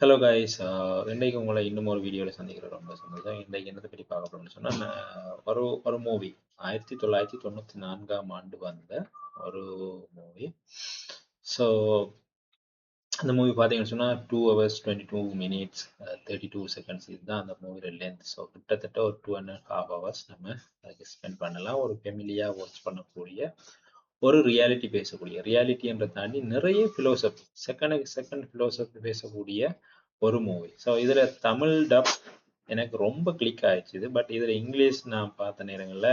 Hello guys, இன்றைக்கு உங்களை இன்னும் ஒரு வீடியோவில் சந்திக்கிற ரொம்ப சந்தோஷம். இன்றைக்கு என்னத்தை பற்றி பார்க்க போறோம்னு சொன்னால், ஒரு ஒரு மூவி 1994ஆம் ஆண்டு வந்த ஒரு மூவி. ஸோ அந்த மூவி பார்த்தீங்கன்னு சொன்னால் 2 hours 22 minutes 32 seconds இதுதான் அந்த மூவியோட லென்த். ஸோ கிட்டத்தட்ட ஒரு 2.5 hours நம்ம அதுக்கு ஸ்பெண்ட் பண்ணலாம். ஒரு ஃபெமிலியாக வாட்ச் பண்ணக்கூடிய ஒரு ரியாலிட்டி பேசக்கூடிய ரியாலிட்டின்ற தாண்டி நிறைய ஃபிலோசபி செகண்டுக்கு செகண்ட் ஃபிலோசபி பேசக்கூடிய ஒரு மூவி. ஸோ இதில் தமிழ் டப் எனக்கு ரொம்ப கிளிக் ஆயிடுச்சு. பட் இதில் இங்கிலீஷ் நான் பார்த்த நேரங்களில்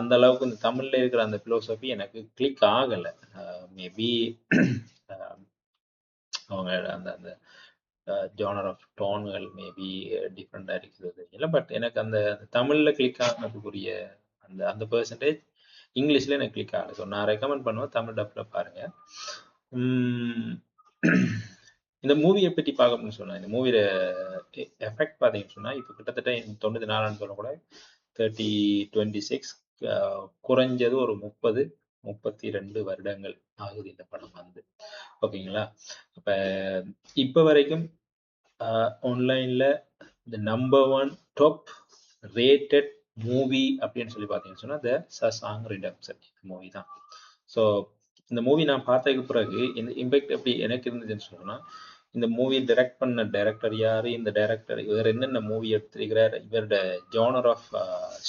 அந்த அளவுக்கு இந்த தமிழில் இருக்கிற அந்த ஃபிலோசபி எனக்கு கிளிக் ஆகலை. மேபி அவங்க அந்த அந்த ஜானர் ஆஃப் டோன்கள் மேபி டிஃப்ரெண்டாக இருக்குது தெரியல. பட் எனக்கு அந்த தமிழில் கிளிக் ஆனதுக்குரிய அந்த அந்த பெர்சன்டேஜ் இங்கிலீஷில் எனக்கு கிளிக் ஆகலை. ஸோ நான் ரெக்கமெண்ட் பண்ணுவேன் தமிழ் டப்பில் பாருங்கள். இந்த மூவியை பற்றி பார்க்கணும்னு சொன்னேன். இந்த மூவியோட எஃபெக்ட் பார்த்தீங்கன்னு சொன்னால் இப்போ கிட்டத்தட்ட 94 சொல்ல கூட 26 குறைஞ்சது ஒரு 32 வருடங்கள் ஆகுது இந்த படம் வந்து. ஓகேங்களா? அப்போ இப்போ வரைக்கும் ஆன்லைனில் இந்த நம்பர் 1 டாப் ரேட்டட் மூவி அப்படின்னு சொல்லி பார்த்தீங்கன்னு சொன்னால் த ஷாஷாங்க் ரிடெம்ப்ஷன் மூவி தான். ஸோ இந்த மூவி நான் பார்த்ததுக்கு பிறகு இந்த இம்பேக்ட் எப்படி எனக்கு இருந்துச்சுன்னு சொன்னால், இந்த மூவி டைரக்ட் பண்ண டைரக்டர் யாரு, இந்த டைரக்டர் இவர் என்னென்ன மூவி எடுத்திருக்கிறார், இவரோட ஜானர் ஆஃப்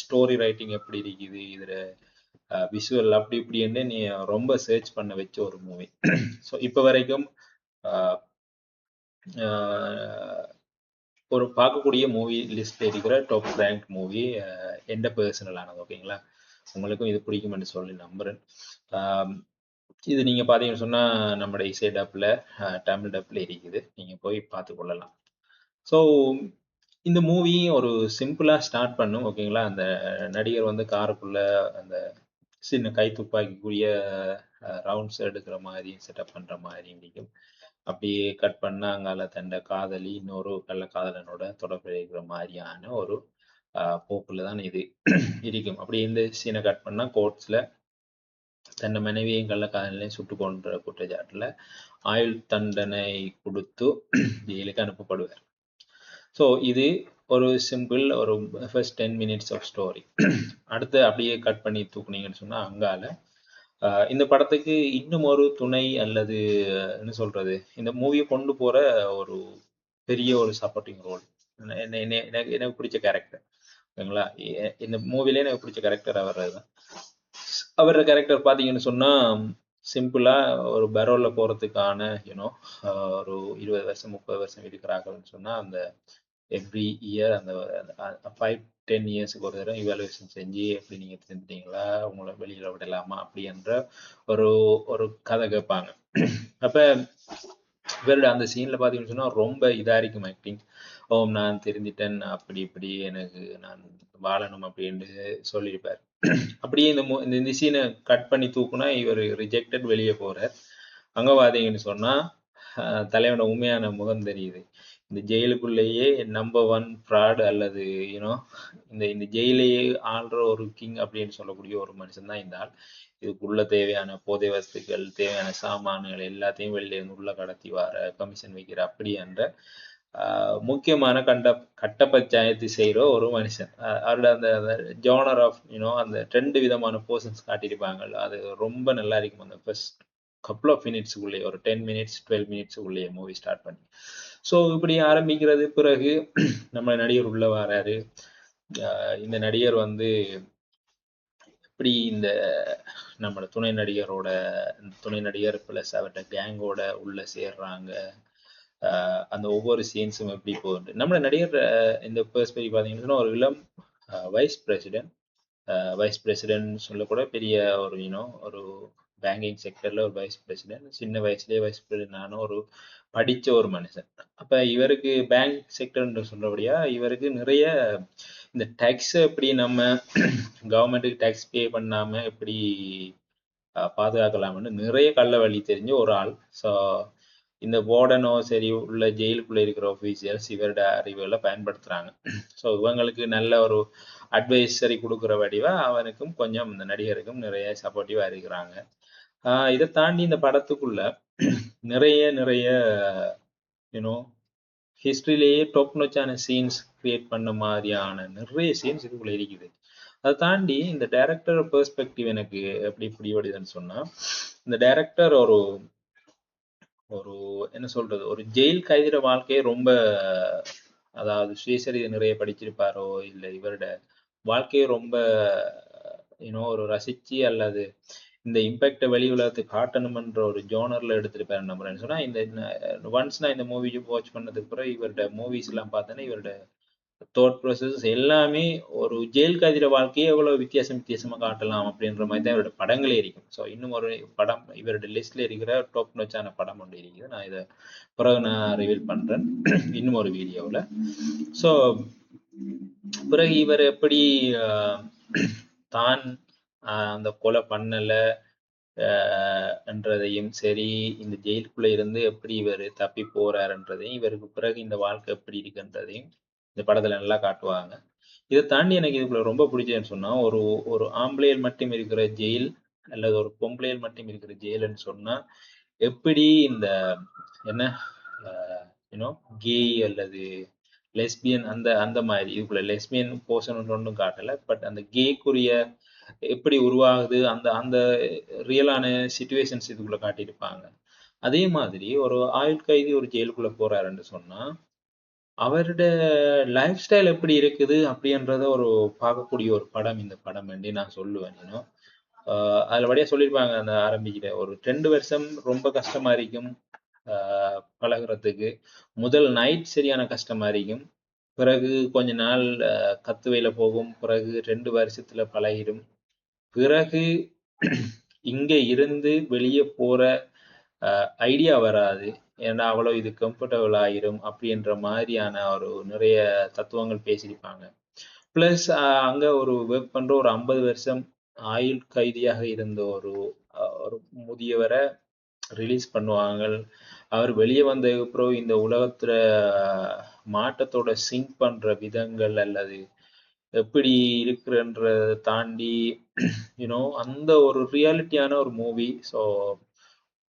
ஸ்டோரி ரைட்டிங் எப்படி இருக்குது, இதில் விஷுவல் அப்படி இப்படின்னு நீ ரொம்ப சர்ச் பண்ண வச்ச ஒரு மூவி. ஸோ இப்போ வரைக்கும் ஒரு பார்க்கக்கூடிய மூவி லிஸ்ட் இருக்கிற டாப் ரேங்க் மூவி எந்த பர்சனலானது. ஓகேங்களா? உங்களுக்கும் இது பிடிக்கும்னு சொல்லி நம்புறேன். இது நீங்க பார்த்தீங்கன்னு சொன்னா நம்மளுடைய இசை டப்பில் தமிழ் டப்பில் இருக்குது, நீங்க போய் பார்த்து கொள்ளலாம். ஸோ இந்த மூவி ஒரு சிம்பிளாக ஸ்டார்ட் பண்ணும். ஓகேங்களா? அந்த நடிகர் வந்து காருக்குள்ள அந்த சின்ன கை துப்பாக்கிக்குரிய ரவுண்ட்ஸ் எடுக்கிற மாதிரி செட்டப் பண்ற மாதிரி இருக்கும். அப்படியே கட் பண்ணா அங்கால தண்ட காதலி இன்னொரு கள்ள காதலனோட தொடர்பு இருக்கிற மாதிரியான ஒரு போக்குல தான் இது இருக்கும். அப்படி இந்த சீனை கட் பண்ணா கோர்ட்ஸ்ல தன்னை மனைவியும் கள்ளக்காதலையும் சுட்டு கொன்ற குற்றச்சாட்டுல ஆயுள் தண்டனை கொடுத்து ஜெயிலுக்கு அனுப்பப்படுவார். ஸோ இது ஒரு சிம்பிள் ஒரு ஃபர்ஸ்ட் 10 minutes ஆஃப் ஸ்டோரி. அடுத்து அப்படியே கட் பண்ணி தூக்குனீங்கன்னு சொன்னா அங்கால இந்த படத்துக்கு இன்னும் ஒரு துணை அல்லது என்ன சொல்றது, இந்த மூவியை கொண்டு போற ஒரு பெரிய ஒரு சப்போர்ட்டிங் ரோல் எனக்கு பிடிச்ச கேரக்டர். ஓகேங்களா? இந்த மூவிலே எனக்கு பிடிச்ச கேரக்டர் அவர் தான். அவரோட கேரக்டர் பார்த்தீங்கன்னு சொன்னா சிம்பிளா ஒரு பரோல்ல போறதுக்கான யூனோ ஒரு 20 வருஷம் 30 வருஷம் இருக்கிறாங்கன்னு சொன்னா அந்த எவ்ரி இயர் அந்த 5-10 இயர்ஸுக்கு ஒரு தடவை இவாலுவேஷன் செஞ்சு எப்படி நீங்க தெரிஞ்சுட்டீங்களா, உங்களை வெளியில விடலாமா அப்படின்ற ஒரு ஒரு கதை கேட்பாங்க. அப்ப இவரோட அந்த சீன்ல பாத்தீங்கன்னு சொன்னா ரொம்ப இதா இருக்கும் ஆக்டிங். ஓம் நான் தெரிஞ்சிட்டேன் அப்படி இப்படி எனக்கு நான் வாழணும் அப்படின்னு சொல்லியிருப்பார். அப்படியே இந்த சீனை கட் பண்ணி தூக்குனா இவர் ரிஜெக்டட் வெளியே போறார். அங்க பாத்தீங்கன்னு சொன்னா தலைவனோட உண்மையான முகம் தெரியுது. இந்த ஜெயிலுக்குள்ளேயே நம்பர் 1 ஃப்ராட் அல்லது யூனோ இந்த ஜெயிலையே ஆள்ற ஒரு கிங் அப்படின்னு சொல்லக்கூடிய ஒரு மனுஷன் தான் இந்த ஆள். இதுக்குள்ள தேவையான போதை வஸ்துக்கள் தேவையான சாமான்கள் எல்லாத்தையும் வெளியில இருந்து உள்ள கடத்தி வர கமிஷன் வைக்கிற அப்படி என்ற முக்கியமான கட்ட பஞ்சாயத்து செய்யற ஒரு மனுஷன். அவரோட அந்த ஜோனர் ஆஃப் யூனோ அந்த 2 விதமான போர்ஷன்ஸ் காட்டியிருப்பாங்க. அது ரொம்ப நல்லா இருக்கும். அந்த ஃபர்ஸ்ட் கப்புள் ஆஃப் மினிட்ஸுக்குள்ளேயே ஒரு 10 minutes 12 minutes மூவி ஸ்டார்ட் பண்ணி. ஸோ இப்படி ஆரம்பிக்கிறது. பிறகு நம்ம நடிகர் உள்ள வராரு. இந்த நடிகர் வந்து எப்படி இந்த நம்மளோட துணை நடிகர் பிளஸ் அவர்கிட்ட கேங்கோட உள்ள சேர்றாங்க, அந்த ஒவ்வொரு சீன்ஸும் எப்படி போகுது. நம்ம நடிகர் இந்த பெர்ஸ்பெக்டிவ் பார்த்தீங்கன்னா ஒரு இளம் வைஸ் பிரசிடென்ட் சொல்லக்கூட பெரிய ஒரு யூனோ ஒரு பேங்கிங் செக்டர்ல ஒரு வைஸ் பிரசிடென்ட், சின்ன வயசுலேயே வைஸ் பிரசிடென்ட் ஆன ஒரு படிச்ச ஒரு மனுஷன். அப்ப இவருக்கு பேங்க் செக்டர்ன்னு சொல்றபடியா இவருக்கு நிறைய இந்த டேக்ஸ் எப்படி நம்ம கவர்மெண்ட்டுக்கு டேக்ஸ் பே பண்ணாம எப்படி பாதுகாக்கலாம்னு நிறைய கள்ள வழி தெரிஞ்ச ஒரு ஆள். ஸோ இந்த வார்டனோ சரி உள்ள ஜெயிலுக்குள்ள இருக்கிற ஆஃபீஸர்ஸ் இவரோட அறிவுகளை பயன்படுத்துறாங்க. ஸோ இவங்களுக்கு நல்ல ஒரு அட்வைசரி கொடுக்குற வடிவா அவனுக்கும் கொஞ்சம் இந்த நடிகருக்கும் நிறைய சப்போர்ட்டிவா இருக்கிறாங்க. இதை தாண்டி இந்த படத்துக்குள்ள நிறைய யூனோ ஹிஸ்ட்ரியிலேயே டாப் நோச்சான சீன்ஸ் கிரியேட் பண்ண மாதிரியான நிறைய சீன்ஸ் இதுக்குள்ள இருக்குது. அதை தாண்டி இந்த டைரக்டர் பெர்ஸ்பெக்டிவ் எனக்கு எப்படி பிடிபடுதுன்னு சொன்னா, இந்த டைரக்டர் ஒரு ஒரு என்ன சொல்றது, ஒரு ஜெயில் கைதியோட வாழ்க்கையை ரொம்ப, அதாவது சுயசரிதை நிறைய படிச்சிருப்பாரோ இல்ல இவரோட வாழ்க்கையை ரொம்ப ஒரு ரசிச்சு அல்லது இந்த இம்பாக்டை வெளி உலகத்துக்கு காட்டணும்ன்ற ஒரு ஜோனர்ல எடுத்திருப்பாரு நம்புறேன்னு சொன்னா, இந்த ஒன்ஸ் நான் இந்த மூவி வாட்ச் பண்ணதுக்கு பிறகு இவரோட மூவிஸ் எல்லாம் பார்த்தேன்னா இவரோட தாட் ப்ராசஸ் எல்லாமே ஒரு ஜெயில் கைதியோட வாழ்க்கையை எவ்வளவு வித்தியாசமா காட்டலாம் அப்படின்ற மாதிரி தான் இவரோட படங்களே இருக்கும். ஸோ இன்னும் ஒரு படம் இவரோட லிஸ்ட்ல இருக்கிற டாப் நோச்சான படம் ஒன்று இருக்குது. நான் இதை பிறகு நான் ரிவீல் பண்றேன் இன்னும் ஒரு வீடியோவில். ஸோ பிறகு இவர் எப்படி தான் அந்த கொலை பண்ணல என்றதையும் சரி, இந்த ஜெயிலுக்குள்ள இருந்து எப்படி இவர் தப்பி போறாருன்றதையும், இவருக்கு பிறகு இந்த வாழ்க்கை எப்படி இருக்குன்றதையும் இந்த படத்துல நல்லா காட்டுவாங்க. இதை தாண்டி எனக்கு இதுக்குள்ள ரொம்ப பிடிச்சதுன்னு சொன்னா, ஒரு ஒரு ஆம்பளையில் மட்டும் இருக்கிற ஜெயில் அல்லது ஒரு பொம்பளையில் மட்டும் இருக்கிற ஜெயில்னு சொன்னா எப்படி இந்த என்ன யூனோ கே அல்லது லெஸ்பியன் அந்த அந்த மாதிரி இதுக்குள்ள லெஸ்பியன் போர்ஷன் ஒன்றும் காட்டல. பட் அந்த கேக்குரிய எப்படி உருவாகுது அந்த அந்த ரியலான சிச்சுவேஷன்ஸ் இதுக்குள்ள காட்டியிருப்பாங்க. அதே மாதிரி ஒரு ஆயுள் கைதி ஒரு ஜெயிலுக்குள்ள போறாருன்னு சொன்னா அவரோட லைஃப் ஸ்டைல் எப்படி இருக்குது அப்படின்றத ஒரு பார்க்கக்கூடிய ஒரு படம் இந்த படம் என்று நான் சொல்லுவேன். அதுல வழியா சொல்லியிருப்பாங்க அந்த ஆரம்பிக்கிற ஒரு 2 வருஷம் ரொம்ப கஷ்டமா இருக்கும் பழகுறதுக்கு. முதல் நைட் சரியான கஷ்டமா இருக்கும். பிறகு கொஞ்ச நாள் கத்துவையில போகும். பிறகு 2 வருஷத்துல பழகிடும். பிறகு இங்க இருந்து வெளியே போற ஐடியா வராது. ஏன்னா அவ்வளவு இது கம்ஃபர்டபுள் ஆயிரும் அப்படின்ற மாதிரியான ஒரு நிறைய தத்துவங்கள் பேசியிருப்பாங்க. பிளஸ் அங்க ஒரு ஒர்க் பண்ற ஒரு 50 வருஷம் ஆயுள் கைதியாக இருந்த ஒரு ஒரு முதியவரை ரிலீஸ் பண்ணுவாங்க. அவர் வெளியே வந்ததுக்கு அப்புறம் இந்த உலகத்துல மாற்றத்தோட சிங்க் பண்ற விதங்கள் அல்லது எப்படி இருக்குன்றதை தாண்டி அந்த ஒரு ரியாலிட்டியான ஒரு movie. So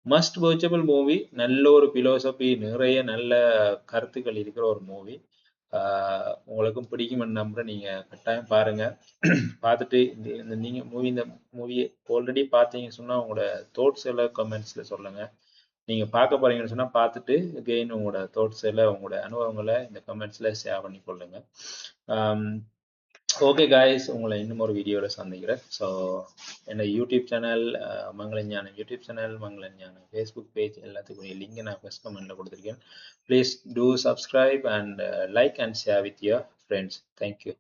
must watchable movie. நல்ல ஒரு பிலோசபி, நிறைய நல்ல கருத்துக்கள் இருக்கிற ஒரு மூவி. உங்களுக்கும் பிடிக்கும்னு நம்புறேன். நீங்க கட்டாயம் பாருங்க. பார்த்துட்டு இந்த மூவி ஆல்ரெடி பார்த்தீங்கன்னு சொன்னா உங்களோட தாட்ஸ் எல்லாம் கமெண்ட்ஸ்ல சொல்லுங்க. நீங்க பார்க்க போறீங்கன்னு சொன்னா பார்த்துட்டு அகெயின் உங்களோட தாட்ஸ் எல்லாம் உங்களோட அனுபவங்களை இந்த கமெண்ட்ஸ்ல ஷேர் பண்ணி கொள்ளுங்க. ஓகே காய்ஸ், உங்களை இன்னும் ஒரு வீடியோவில் சந்திக்கிறேன். ஸோ என்னோட YouTube channel Mangalagnanam YouTube channel, Mangalagnanam Facebook page எல்லாத்துக்குரிய லிங்க் நான் ஃபர்ஸ்ட் கமெண்ட்ல கொடுத்துருக்கேன். Please do subscribe and like and share with your friends. Thank you.